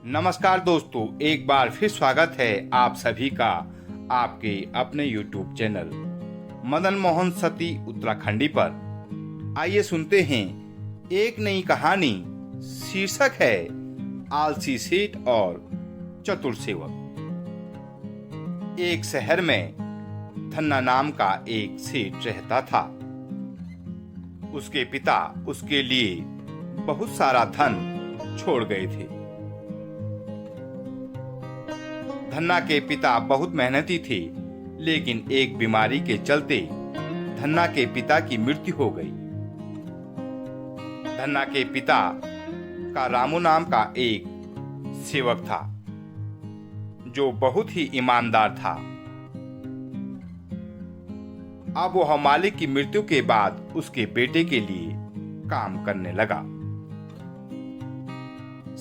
नमस्कार दोस्तों, एक बार फिर स्वागत है आप सभी का आपके अपने YouTube चैनल मदन मोहन सती उत्तराखंडी पर। आइए सुनते हैं एक नई कहानी। शीर्षक है आलसी सेठ और चतुर सेवक। एक शहर में धन्ना नाम का एक सेठ रहता था। उसके पिता उसके लिए बहुत सारा धन छोड़ गए थे। धन्ना के पिता बहुत मेहनती थे, लेकिन एक बीमारी के चलते धन्ना के पिता की मृत्यु हो गई। धन्ना के पिता का रामू नाम का एक सेवक था, जो बहुत ही ईमानदार था। अब वह मालिक की मृत्यु के बाद उसके बेटे के लिए काम करने लगा।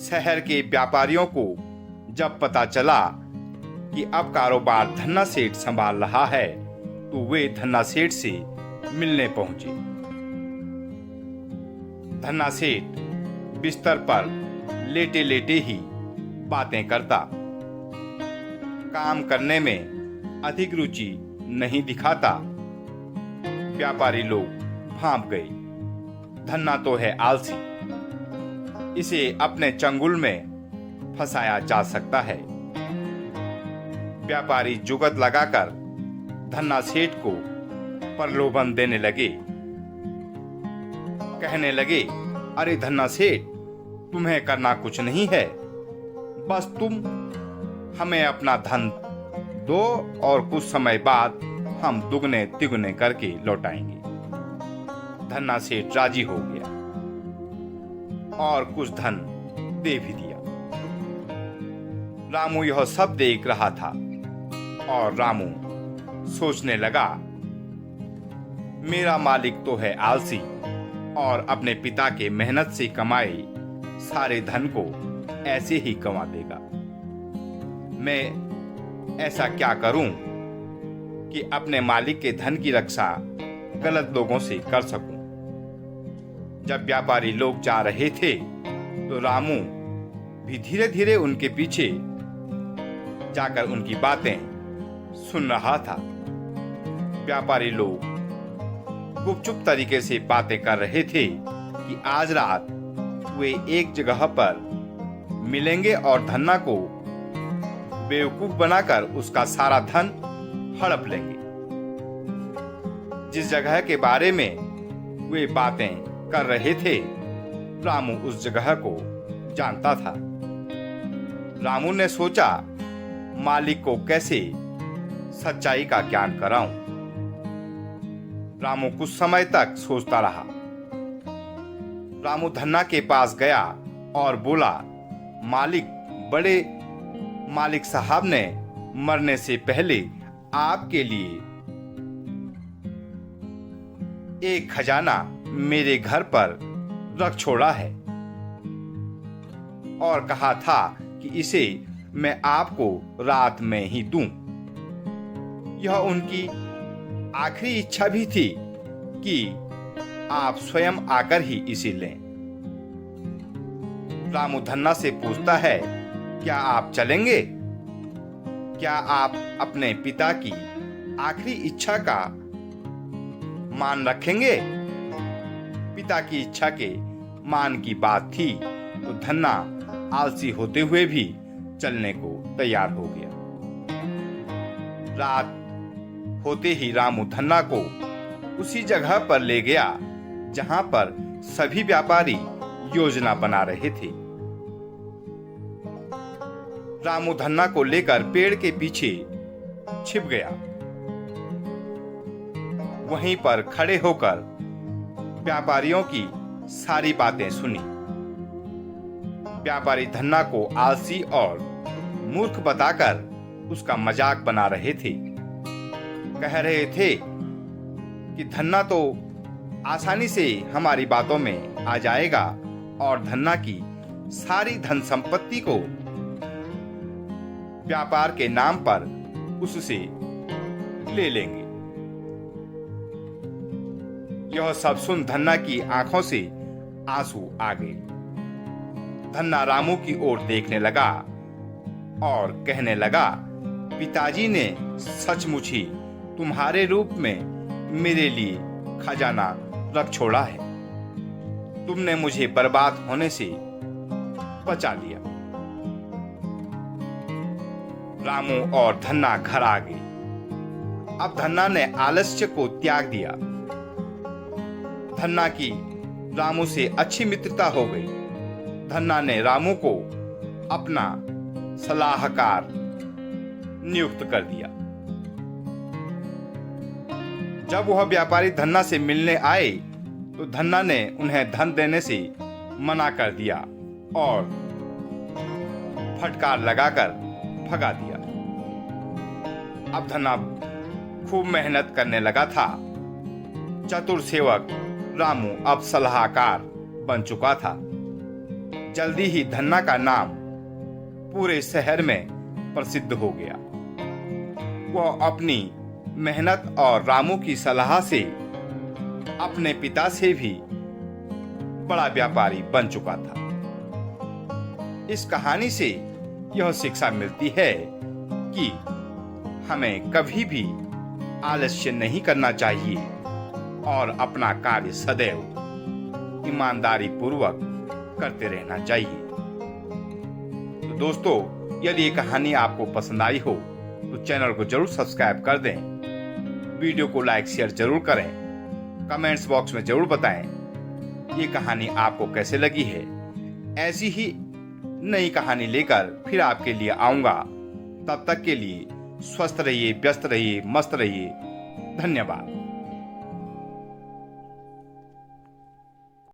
शहर के व्यापारियों को जब पता चला कि अब कारोबार धन्ना सेठ संभाल रहा है, तो वे धन्ना सेठ से मिलने पहुंचे। धन्ना सेठ बिस्तर पर लेटे लेटे ही बातें करता, काम करने में अधिक रुचि नहीं दिखाता। व्यापारी लोग भांप गए, धन्ना तो है आलसी, इसे अपने चंगुल में फंसाया जा सकता है। व्यापारी जुगत लगाकर धन्ना सेठ को प्रलोभन देने लगे। कहने लगे, अरे धन्ना सेठ, तुम्हें करना कुछ नहीं है, बस तुम हमें अपना धन दो और कुछ समय बाद हम दुगने तिगुने करके लौटाएंगे। धन्ना सेठ राजी हो गया और कुछ धन दे भी दिया। रामू यह सब देख रहा था और रामू सोचने लगा, मेरा मालिक तो है आलसी और अपने पिता के मेहनत से कमाए सारे धन को ऐसे ही गंवा देगा। मैं ऐसा क्या करूं कि अपने मालिक के धन की रक्षा गलत लोगों से कर सकूं। जब व्यापारी लोग जा रहे थे, तो रामू भी धीरे धीरे उनके पीछे जाकर उनकी बातें सुन रहा था। व्यापारी लोग गुपचुप तरीके से बातें कर रहे थे कि आज रात वे एक जगह पर मिलेंगे और धन्ना को बेवकूफ बनाकर उसका सारा धन हड़प लेंगे। जिस जगह के बारे में वे बातें कर रहे थे, रामू उस जगह को जानता था। रामू ने सोचा, मालिक को कैसे सच्चाई का ज्ञान कराऊं। रामू कुछ समय तक सोचता रहा। रामू धन्ना के पास गया और बोला, बड़े मालिक साहब ने मरने से पहले आपके लिए एक खजाना मेरे घर पर रख छोड़ा है और कहा था कि इसे मैं आपको रात में ही दूं। यह उनकी आखिरी इच्छा भी थी कि आप स्वयं आकर ही इसे लें। रामू धन्ना से पूछता है, क्या आप चलेंगे? क्या आप अपने पिता की आखिरी इच्छा का मान रखेंगे? पिता की इच्छा के मान की बात थी, तो धन्ना आलसी होते हुए भी चलने को तैयार हो गया। रात होते ही रामू धन्ना को उसी जगह पर ले गया जहां पर सभी व्यापारी योजना बना रहे थे। रामू धन्ना को लेकर पेड़ के पीछे छिप गया। वहीं पर खड़े होकर व्यापारियों की सारी बातें सुनी। व्यापारी धन्ना को आलसी और मूर्ख बताकर उसका मजाक बना रहे थे। कह रहे थे कि धन्ना तो आसानी से हमारी बातों में आ जाएगा और धन्ना की सारी धन संपत्ति को व्यापार के नाम पर उससे ले लेंगे। यह सब सुन धन्ना की आंखों से आंसू आ गए। धन्ना रामू की ओर देखने लगा और कहने लगा, पिताजी ने सचमुच ही तुम्हारे रूप में मेरे लिए खजाना रख छोड़ा है। तुमने मुझे बर्बाद होने से बचा लिया। रामू और धन्ना घर आ गए। अब धन्ना ने आलस्य को त्याग दिया। धन्ना की रामू से अच्छी मित्रता हो गई। धन्ना ने रामू को अपना सलाहकार नियुक्त कर दिया। जब वह व्यापारी धन्ना से मिलने आए तो धन्ना ने उन्हें धन देने से मना कर दिया और फटकार लगाकर भगा दिया। अब धन्ना खूब मेहनत करने लगा था। चतुर सेवक रामू अब सलाहकार बन चुका था। जल्दी ही धन्ना का नाम पूरे शहर में प्रसिद्ध हो गया। वह अपनी मेहनत और रामू की सलाह से अपने पिता से भी बड़ा व्यापारी बन चुका था। इस कहानी से यह शिक्षा मिलती है कि हमें कभी भी आलस्य नहीं करना चाहिए और अपना कार्य सदैव ईमानदारी पूर्वक करते रहना चाहिए। तो दोस्तों, यदि ये कहानी आपको पसंद आई हो तो चैनल को जरूर सब्सक्राइब कर दें, वीडियो को लाइक शेयर जरूर करें, कमेंट्स बॉक्स में जरूर बताएं ये कहानी आपको कैसे लगी है। ऐसी ही नई कहानी लेकर फिर आपके लिए आऊंगा। तब तक के लिए स्वस्थ रहिए, व्यस्त रहिए, मस्त रहिए। धन्यवाद।